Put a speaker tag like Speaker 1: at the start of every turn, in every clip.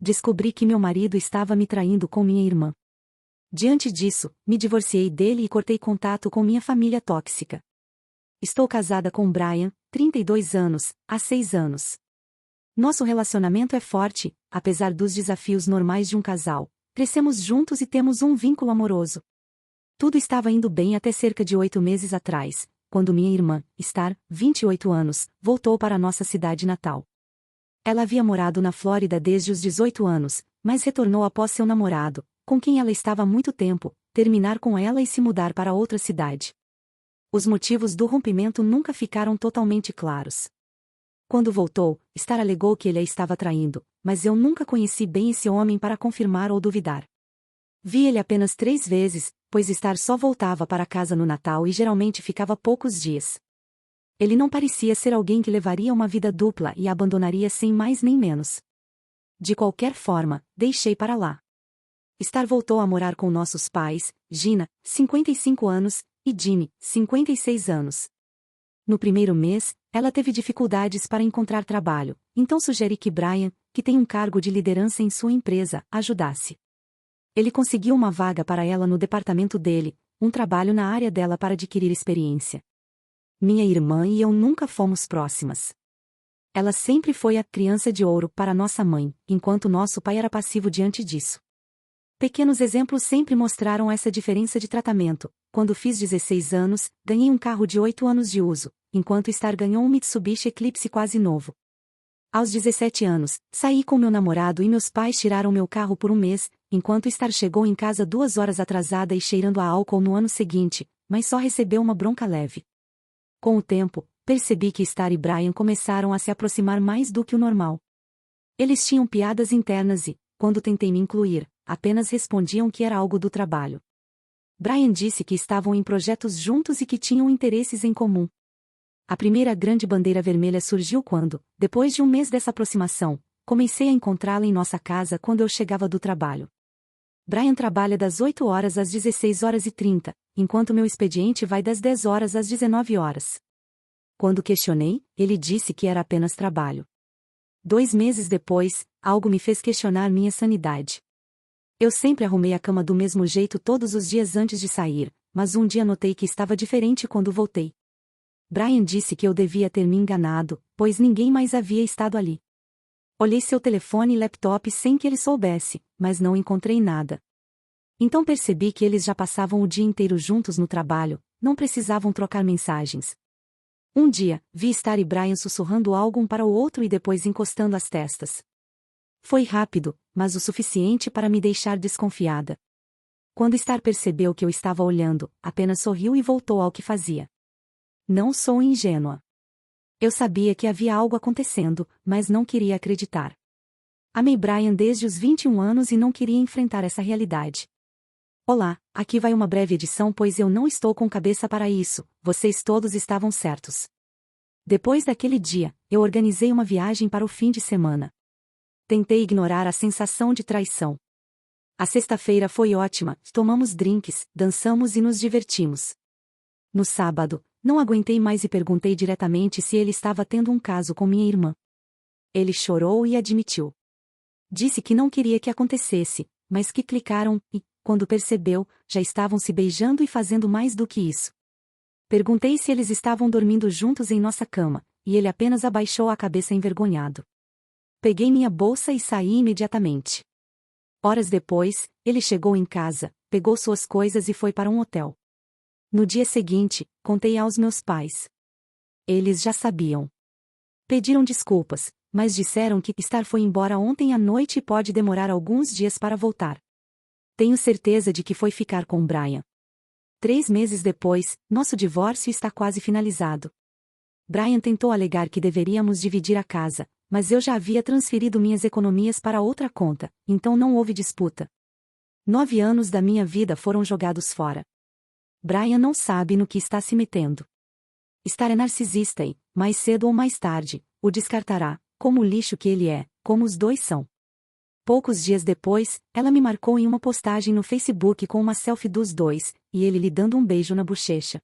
Speaker 1: Descobri que meu marido estava me traindo com minha irmã. Diante disso, me divorciei dele e cortei contato com minha família tóxica. Estou casada com Brian, 32 anos, há 6 anos. Nosso relacionamento é forte, apesar dos desafios normais de um casal. Crescemos juntos e temos um vínculo amoroso. Tudo estava indo bem até cerca de 8 meses atrás, quando minha irmã, Star, 28 anos, voltou para nossa cidade natal. Ela havia morado na Flórida desde os 18 anos, mas retornou após seu namorado, com quem ela estava há muito tempo, terminar com ela e se mudar para outra cidade. Os motivos do rompimento nunca ficaram totalmente claros. Quando voltou, Star alegou que ele a estava traindo, mas eu nunca conheci bem esse homem para confirmar ou duvidar. Vi ele apenas 3 vezes, pois Star só voltava para casa no Natal e geralmente ficava poucos dias. Ele não parecia ser alguém que levaria uma vida dupla e a abandonaria sem mais nem menos. De qualquer forma, deixei para lá. Star voltou a morar com nossos pais, Gina, 55 anos, e Jimmy, 56 anos. No primeiro mês, ela teve dificuldades para encontrar trabalho, então sugeri que Brian, que tem um cargo de liderança em sua empresa, ajudasse. Ele conseguiu uma vaga para ela no departamento dele, um trabalho na área dela para adquirir experiência. Minha irmã e eu nunca fomos próximas. Ela sempre foi a criança de ouro para nossa mãe, enquanto nosso pai era passivo diante disso. Pequenos exemplos sempre mostraram essa diferença de tratamento. Quando fiz 16 anos, ganhei um carro de 8 anos de uso, enquanto Star ganhou um Mitsubishi Eclipse quase novo. Aos 17 anos, saí com meu namorado e meus pais tiraram meu carro por um mês, enquanto Star chegou em casa 2 horas atrasada e cheirando a álcool no ano seguinte, mas só recebeu uma bronca leve. Com o tempo, percebi que Star e Brian começaram a se aproximar mais do que o normal. Eles tinham piadas internas e, quando tentei me incluir, apenas respondiam que era algo do trabalho. Brian disse que estavam em projetos juntos e que tinham interesses em comum. A primeira grande bandeira vermelha surgiu quando, depois de um mês dessa aproximação, comecei a encontrá-la em nossa casa quando eu chegava do trabalho. Brian trabalha das 8 horas às 16h30, enquanto meu expediente vai das 10 horas às 19 horas. Quando questionei, ele disse que era apenas trabalho. 2 meses depois, algo me fez questionar minha sanidade. Eu sempre arrumei a cama do mesmo jeito todos os dias antes de sair, mas um dia notei que estava diferente quando voltei. Brian disse que eu devia ter me enganado, pois ninguém mais havia estado ali. Olhei seu telefone e laptop sem que ele soubesse, mas não encontrei nada. Então percebi que eles já passavam o dia inteiro juntos no trabalho, não precisavam trocar mensagens. Um dia, vi Star e Brian sussurrando algo um para o outro e depois encostando as testas. Foi rápido, mas o suficiente para me deixar desconfiada. Quando Star percebeu que eu estava olhando, apenas sorriu e voltou ao que fazia. Não sou ingênua. Eu sabia que havia algo acontecendo, mas não queria acreditar. Amei Brian desde os 21 anos e não queria enfrentar essa realidade. Olá, aqui vai uma breve edição pois eu não estou com cabeça para isso, vocês todos estavam certos. Depois daquele dia, eu organizei uma viagem para o fim de semana. Tentei ignorar a sensação de traição. A sexta-feira foi ótima, tomamos drinks, dançamos e nos divertimos. No sábado, não aguentei mais e perguntei diretamente se ele estava tendo um caso com minha irmã. Ele chorou e admitiu. Disse que não queria que acontecesse, mas que clicaram e, quando percebeu, já estavam se beijando e fazendo mais do que isso. Perguntei se eles estavam dormindo juntos em nossa cama, e ele apenas abaixou a cabeça envergonhado. Peguei minha bolsa e saí imediatamente. Horas depois, ele chegou em casa, pegou suas coisas e foi para um hotel. No dia seguinte, contei aos meus pais. Eles já sabiam. Pediram desculpas, mas disseram que Star foi embora ontem à noite e pode demorar alguns dias para voltar. Tenho certeza de que foi ficar com Brian. 3 meses depois, nosso divórcio está quase finalizado. Brian tentou alegar que deveríamos dividir a casa, mas eu já havia transferido minhas economias para outra conta, então não houve disputa. 9 anos da minha vida foram jogados fora. Brian não sabe no que está se metendo. Star é narcisista e, mais cedo ou mais tarde, o descartará, como o lixo que ele é, como os dois são. Poucos dias depois, ela me marcou em uma postagem no Facebook com uma selfie dos dois, e ele lhe dando um beijo na bochecha.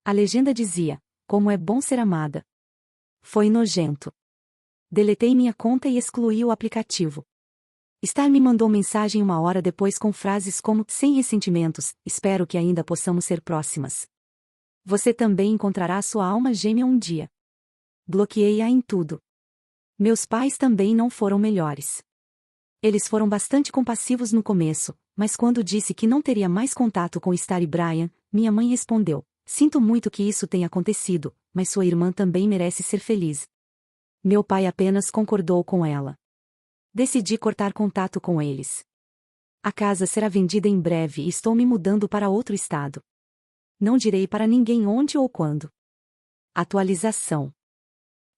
Speaker 1: A legenda dizia: como é bom ser amada. Foi nojento. Deletei minha conta e excluí o aplicativo. Star me mandou mensagem 1 hora depois com frases como: sem ressentimentos, espero que ainda possamos ser próximas. Você também encontrará sua alma gêmea um dia. Bloqueei-a em tudo. Meus pais também não foram melhores. Eles foram bastante compassivos no começo, mas quando disse que não teria mais contato com Star e Brian, minha mãe respondeu: sinto muito que isso tenha acontecido, mas sua irmã também merece ser feliz. Meu pai apenas concordou com ela. Decidi cortar contato com eles. A casa será vendida em breve e estou me mudando para outro estado. Não direi para ninguém onde ou quando. Atualização.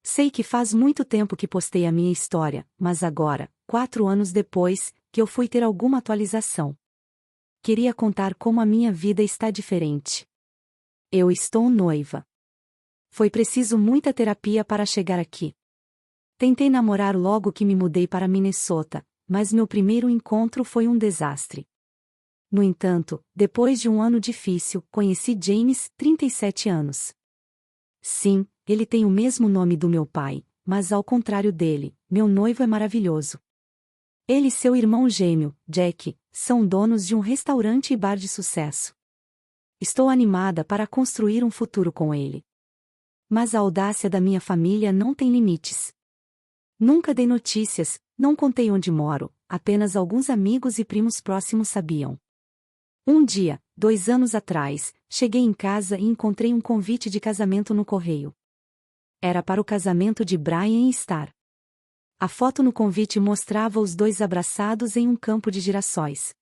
Speaker 1: Sei que faz muito tempo que postei a minha história, mas agora, 4 anos depois, que eu fui ter alguma atualização. Queria contar como a minha vida está diferente. Eu estou noiva. Foi preciso muita terapia para chegar aqui. Tentei namorar logo que me mudei para Minnesota, mas meu primeiro encontro foi um desastre. No entanto, depois de um ano difícil, conheci James, 37 anos. Sim, ele tem o mesmo nome do meu pai, mas ao contrário dele, meu noivo é maravilhoso. Ele e seu irmão gêmeo, Jack, são donos de um restaurante e bar de sucesso. Estou animada para construir um futuro com ele. Mas a audácia da minha família não tem limites. Nunca dei notícias, não contei onde moro, apenas alguns amigos e primos próximos sabiam. Um dia, 2 anos atrás, cheguei em casa e encontrei um convite de casamento no correio. Era para o casamento de Brian e Star. A foto no convite mostrava os dois abraçados em um campo de girassóis.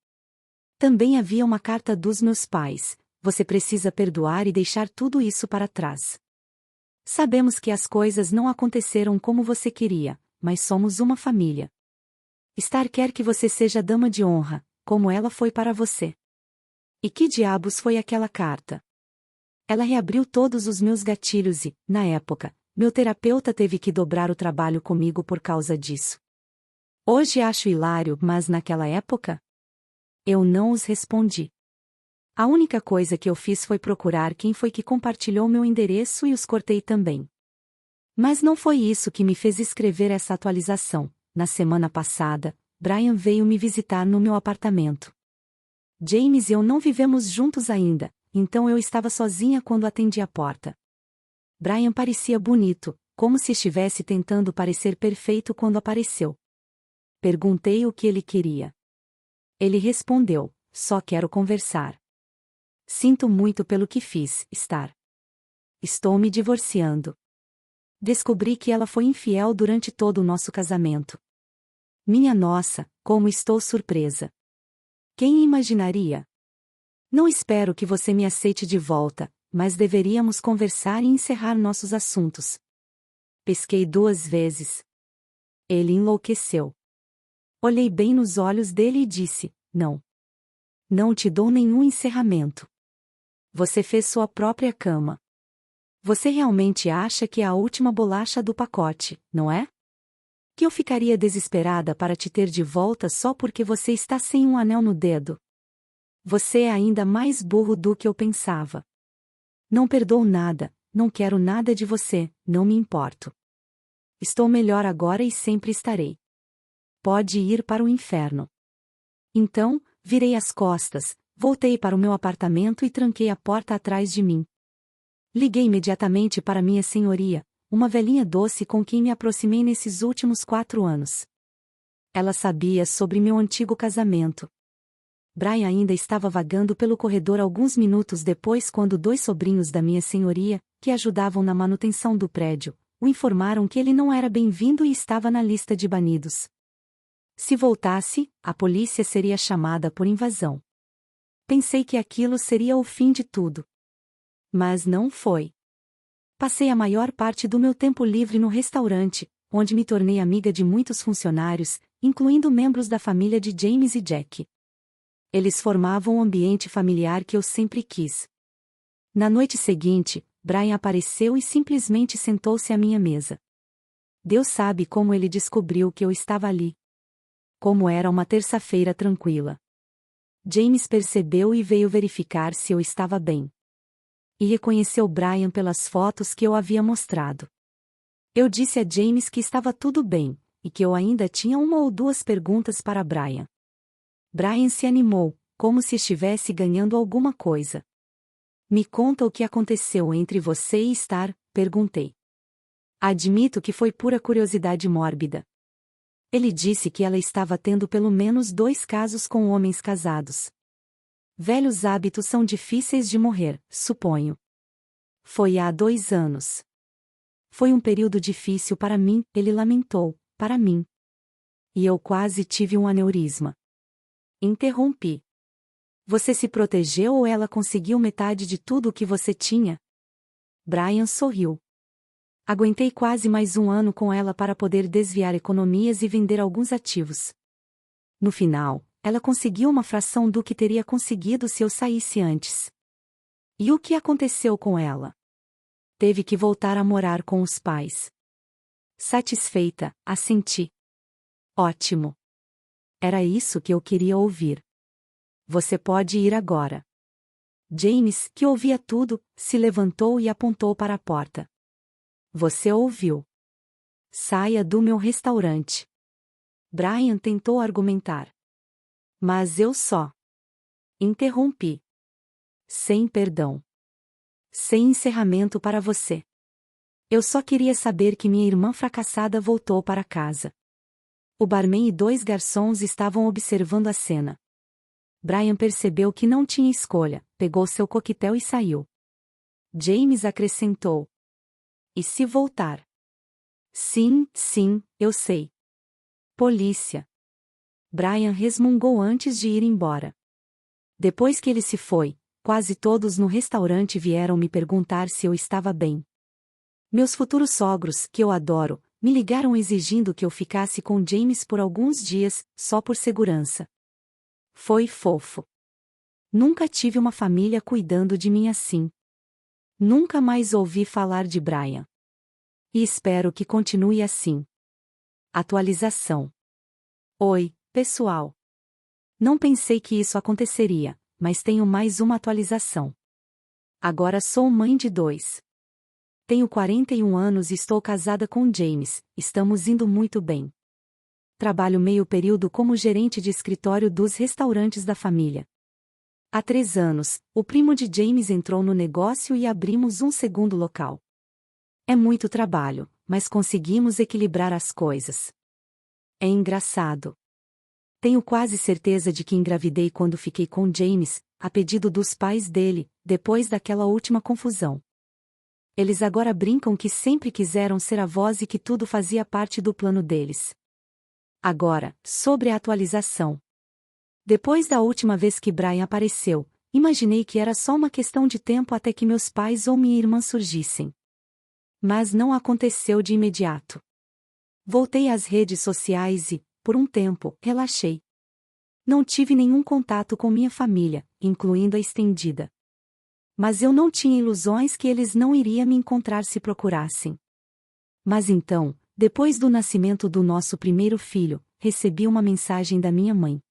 Speaker 1: Também havia uma carta dos meus pais: você precisa perdoar e deixar tudo isso para trás. Sabemos que as coisas não aconteceram como você queria, mas somos uma família. Star quer que você seja dama de honra, como ela foi para você. E que diabos foi aquela carta? Ela reabriu todos os meus gatilhos e, na época, meu terapeuta teve que dobrar o trabalho comigo por causa disso. Hoje acho hilário, mas naquela época? Eu não os respondi. A única coisa que eu fiz foi procurar quem foi que compartilhou meu endereço e os cortei também. Mas não foi isso que me fez escrever essa atualização. Na semana passada, Brian veio me visitar no meu apartamento. James e eu não vivemos juntos ainda, então eu estava sozinha quando atendi a porta. Brian parecia bonito, como se estivesse tentando parecer perfeito quando apareceu. Perguntei o que ele queria. Ele respondeu: só quero conversar. Sinto muito pelo que fiz, Star. Estou me divorciando. Descobri que ela foi infiel durante todo o nosso casamento. Minha nossa, como estou surpresa. Quem imaginaria? Não espero que você me aceite de volta, mas deveríamos conversar e encerrar nossos assuntos. Pesquei 2 vezes. Ele enlouqueceu. Olhei bem nos olhos dele e disse: não. Não te dou nenhum encerramento. Você fez sua própria cama. Você realmente acha que é a última bolacha do pacote, não é? Que eu ficaria desesperada para te ter de volta só porque você está sem um anel no dedo? Você é ainda mais burro do que eu pensava. Não perdoo nada, não quero nada de você, não me importo. Estou melhor agora e sempre estarei. Pode ir para o inferno. Então, virei as costas, voltei para o meu apartamento e tranquei a porta atrás de mim. Liguei imediatamente para minha senhoria, uma velhinha doce com quem me aproximei nesses últimos 4 anos. Ela sabia sobre meu antigo casamento. Brian ainda estava vagando pelo corredor alguns minutos depois quando 2 sobrinhos da minha senhoria, que ajudavam na manutenção do prédio, o informaram que ele não era bem-vindo e estava na lista de banidos. Se voltasse, a polícia seria chamada por invasão. Pensei que aquilo seria o fim de tudo. Mas não foi. Passei a maior parte do meu tempo livre no restaurante, onde me tornei amiga de muitos funcionários, incluindo membros da família de James e Jack. Eles formavam o ambiente familiar que eu sempre quis. Na noite seguinte, Brian apareceu e simplesmente sentou-se à minha mesa. Deus sabe como ele descobriu que eu estava ali. Como era uma terça-feira tranquila. James percebeu e veio verificar se eu estava bem. E reconheceu Brian pelas fotos que eu havia mostrado. Eu disse a James que estava tudo bem, e que eu ainda tinha uma ou duas perguntas para Brian. Brian se animou, como se estivesse ganhando alguma coisa. Me conta o que aconteceu entre você e Star, perguntei. Admito que foi pura curiosidade mórbida. Ele disse que ela estava tendo pelo menos 2 casos com homens casados. Velhos hábitos são difíceis de morrer, suponho. Foi há 2 anos. Foi um período difícil para mim, ele lamentou, para mim. E eu quase tive um aneurisma. Interrompi. Você se protegeu ou ela conseguiu metade de tudo o que você tinha? Brian sorriu. Aguentei quase mais 1 ano com ela para poder desviar economias e vender alguns ativos. No final, ela conseguiu uma fração do que teria conseguido se eu saísse antes. E o que aconteceu com ela? Teve que voltar a morar com os pais. Satisfeita, assenti. Ótimo. Era isso que eu queria ouvir. Você pode ir agora. James, que ouvia tudo, se levantou e apontou para a porta. Você ouviu. Saia do meu restaurante. Brian tentou argumentar. Mas eu só. Interrompi. Sem perdão. Sem encerramento para você. Eu só queria saber que minha irmã fracassada voltou para casa. O barman e 2 garçons estavam observando a cena. Brian percebeu que não tinha escolha, pegou seu coquetel e saiu. James acrescentou. E se voltar? Sim, eu sei. Polícia. Brian resmungou antes de ir embora. Depois que ele se foi, quase todos no restaurante vieram me perguntar se eu estava bem. Meus futuros sogros, que eu adoro, me ligaram exigindo que eu ficasse com James por alguns dias, só por segurança. Foi fofo. Nunca tive uma família cuidando de mim assim. Nunca mais ouvi falar de Brian. E espero que continue assim. Atualização. Oi, pessoal. Não pensei que isso aconteceria, mas tenho mais uma atualização. Agora sou mãe de 2. Tenho 41 anos e estou casada com James, estamos indo muito bem. Trabalho meio período como gerente de escritório dos restaurantes da família. Há 3 anos, o primo de James entrou no negócio e abrimos um segundo local. É muito trabalho, mas conseguimos equilibrar as coisas. É engraçado. Tenho quase certeza de que engravidei quando fiquei com James, a pedido dos pais dele, depois daquela última confusão. Eles agora brincam que sempre quiseram ser avós e que tudo fazia parte do plano deles. Agora, sobre a atualização. Depois da última vez que Brian apareceu, imaginei que era só uma questão de tempo até que meus pais ou minha irmã surgissem. Mas não aconteceu de imediato. Voltei às redes sociais e, por um tempo, relaxei. Não tive nenhum contato com minha família, incluindo a estendida. Mas eu não tinha ilusões que eles não iriam me encontrar se procurassem. Mas então, depois do nascimento do nosso primeiro filho, recebi uma mensagem da minha mãe.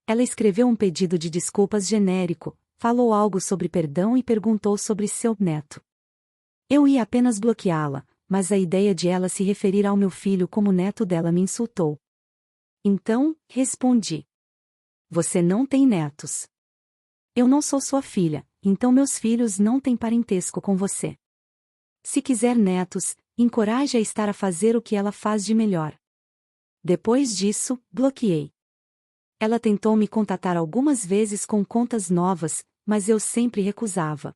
Speaker 1: Ela escreveu um pedido de desculpas genérico, falou algo sobre perdão e perguntou sobre seu neto. Eu ia apenas bloqueá-la, mas a ideia de ela se referir ao meu filho como neto dela me insultou. Então, respondi. Você não tem netos. Eu não sou sua filha, então meus filhos não têm parentesco com você. Se quiser netos, encoraje a estar a fazer o que ela faz de melhor. Depois disso, bloqueei. Ela tentou me contatar algumas vezes com contas novas, mas eu sempre recusava.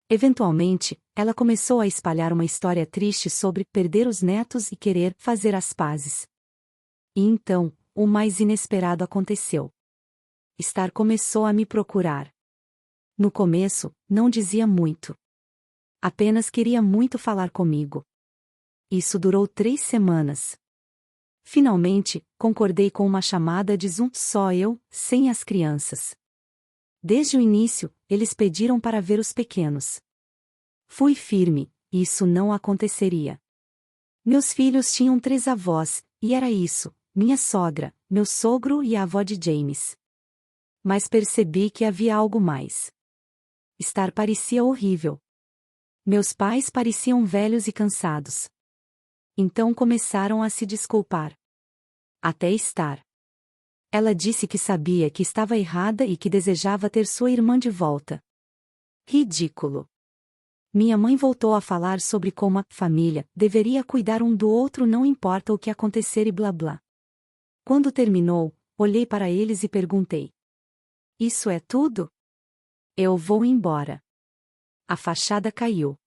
Speaker 1: Eventualmente, ela começou a espalhar uma história triste sobre perder os netos e querer fazer as pazes. E então, o mais inesperado aconteceu. Star começou a me procurar. No começo, não dizia muito. Apenas queria muito falar comigo. Isso durou 3 semanas. Finalmente, concordei com uma chamada de Zoom só eu, sem as crianças. Desde o início, eles pediram para ver os pequenos. Fui firme, isso não aconteceria. Meus filhos tinham 3 avós, e era isso, minha sogra, meu sogro e a avó de James. Mas percebi que havia algo mais. Star parecia horrível. Meus pais pareciam velhos e cansados. Então começaram a se desculpar. Até estar. Ela disse que sabia que estava errada e que desejava ter sua irmã de volta. Ridículo. Minha mãe voltou a falar sobre como a família deveria cuidar um do outro, não importa o que acontecer e blá blá. Quando terminou, olhei para eles e perguntei: Isso é tudo? Eu vou embora. A fachada caiu.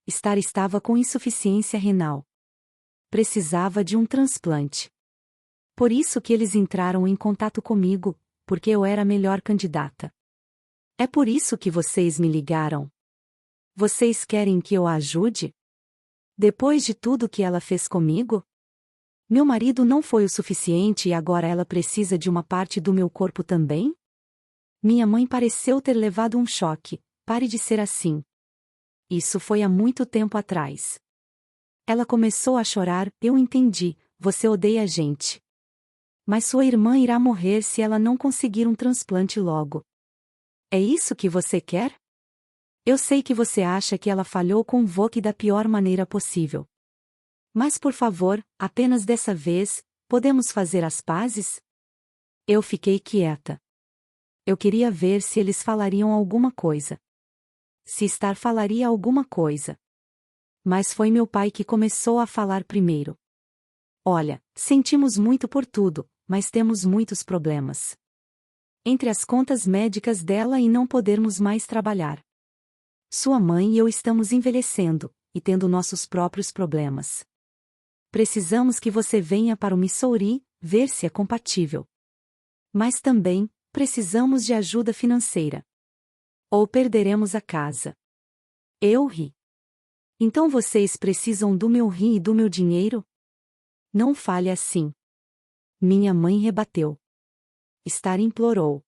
Speaker 1: Star estava com insuficiência renal. Precisava de um transplante. Por isso que eles entraram em contato comigo, porque eu era a melhor candidata. É por isso que vocês me ligaram. Vocês querem que eu a ajude? Depois de tudo que ela fez comigo? Meu marido não foi o suficiente e agora ela precisa de uma parte do meu corpo também? Minha mãe pareceu ter levado um choque. Pare de ser assim. Isso foi há muito tempo atrás. Ela começou a chorar. Eu entendi, você odeia a gente. Mas sua irmã irá morrer se ela não conseguir um transplante logo. É isso que você quer? Eu sei que você acha que ela falhou com o Vogue da pior maneira possível. Mas por favor, apenas dessa vez, podemos fazer as pazes? Eu fiquei quieta. Eu queria ver se eles falariam alguma coisa. Se Star falaria alguma coisa. Mas foi meu pai que começou a falar primeiro. Olha, sentimos muito por tudo, mas temos muitos problemas. Entre as contas médicas dela e não podermos mais trabalhar. Sua mãe e eu estamos envelhecendo, e tendo nossos próprios problemas. Precisamos que você venha para o Missouri, ver se é compatível. Mas também, precisamos de ajuda financeira. Ou perderemos a casa. Eu ri. Então vocês precisam do meu rim e do meu dinheiro? Não fale assim. Minha mãe rebateu. Star implorou.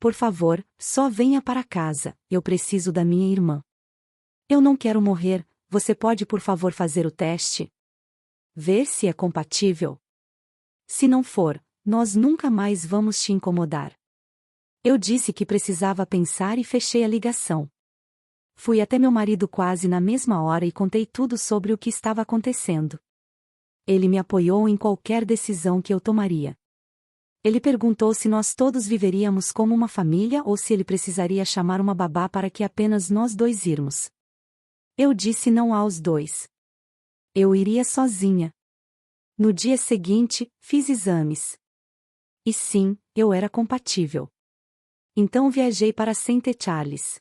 Speaker 1: Por favor, só venha para casa, eu preciso da minha irmã. Eu não quero morrer, você pode por favor fazer o teste? Ver se é compatível? Se não for, nós nunca mais vamos te incomodar. Eu disse que precisava pensar e fechei a ligação. Fui até meu marido quase na mesma hora e contei tudo sobre o que estava acontecendo. Ele me apoiou em qualquer decisão que eu tomaria. Ele perguntou se nós todos viveríamos como uma família ou se ele precisaria chamar uma babá para que apenas nós dois irmos. Eu disse não aos dois. Eu iria sozinha. No dia seguinte, fiz exames. E sim, eu era compatível. Então viajei para St. Charles.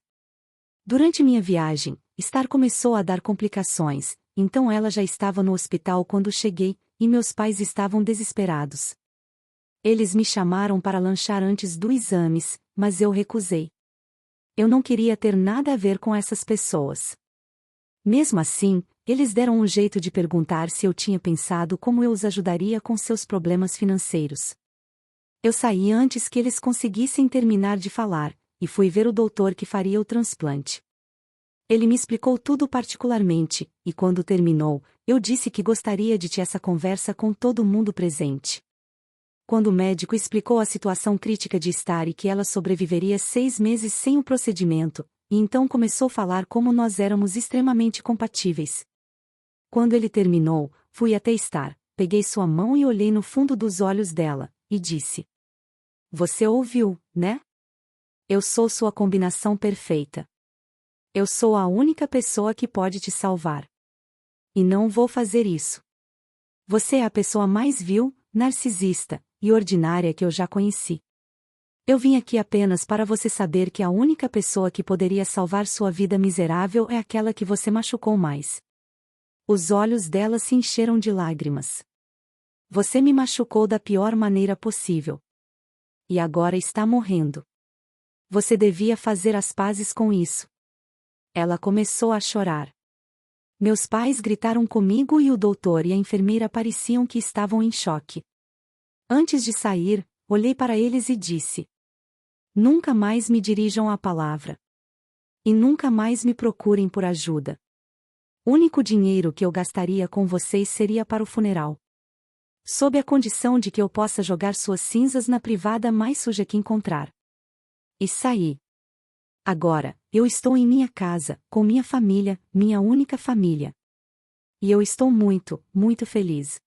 Speaker 1: Durante minha viagem, Star começou a dar complicações, então ela já estava no hospital quando cheguei, e meus pais estavam desesperados. Eles me chamaram para lanchar antes dos exames, mas eu recusei. Eu não queria ter nada a ver com essas pessoas. Mesmo assim, eles deram um jeito de perguntar se eu tinha pensado como eu os ajudaria com seus problemas financeiros. Eu saí antes que eles conseguissem terminar de falar, e fui ver o doutor que faria o transplante. Ele me explicou tudo particularmente, e quando terminou, eu disse que gostaria de ter essa conversa com todo mundo presente. Quando o médico explicou a situação crítica de Star e que ela sobreviveria 6 meses sem o procedimento, e então começou a falar como nós éramos extremamente compatíveis. Quando ele terminou, fui até Star, peguei sua mão e olhei no fundo dos olhos dela, e disse: Você ouviu, né? Eu sou sua combinação perfeita. Eu sou a única pessoa que pode te salvar. E não vou fazer isso. Você é a pessoa mais vil, narcisista e ordinária que eu já conheci. Eu vim aqui apenas para você saber que a única pessoa que poderia salvar sua vida miserável é aquela que você machucou mais. Os olhos dela se encheram de lágrimas. Você me machucou da pior maneira possível. E agora está morrendo. Você devia fazer as pazes com isso. Ela começou a chorar. Meus pais gritaram comigo e o doutor e a enfermeira pareciam que estavam em choque. Antes de sair, olhei para eles e disse: Nunca mais me dirijam a palavra. E nunca mais me procurem por ajuda. O único dinheiro que eu gastaria com vocês seria para o funeral. Sob a condição de que eu possa jogar suas cinzas na privada mais suja que encontrar. E saí. Agora, eu estou em minha casa, com minha família, minha única família. E eu estou muito, muito feliz.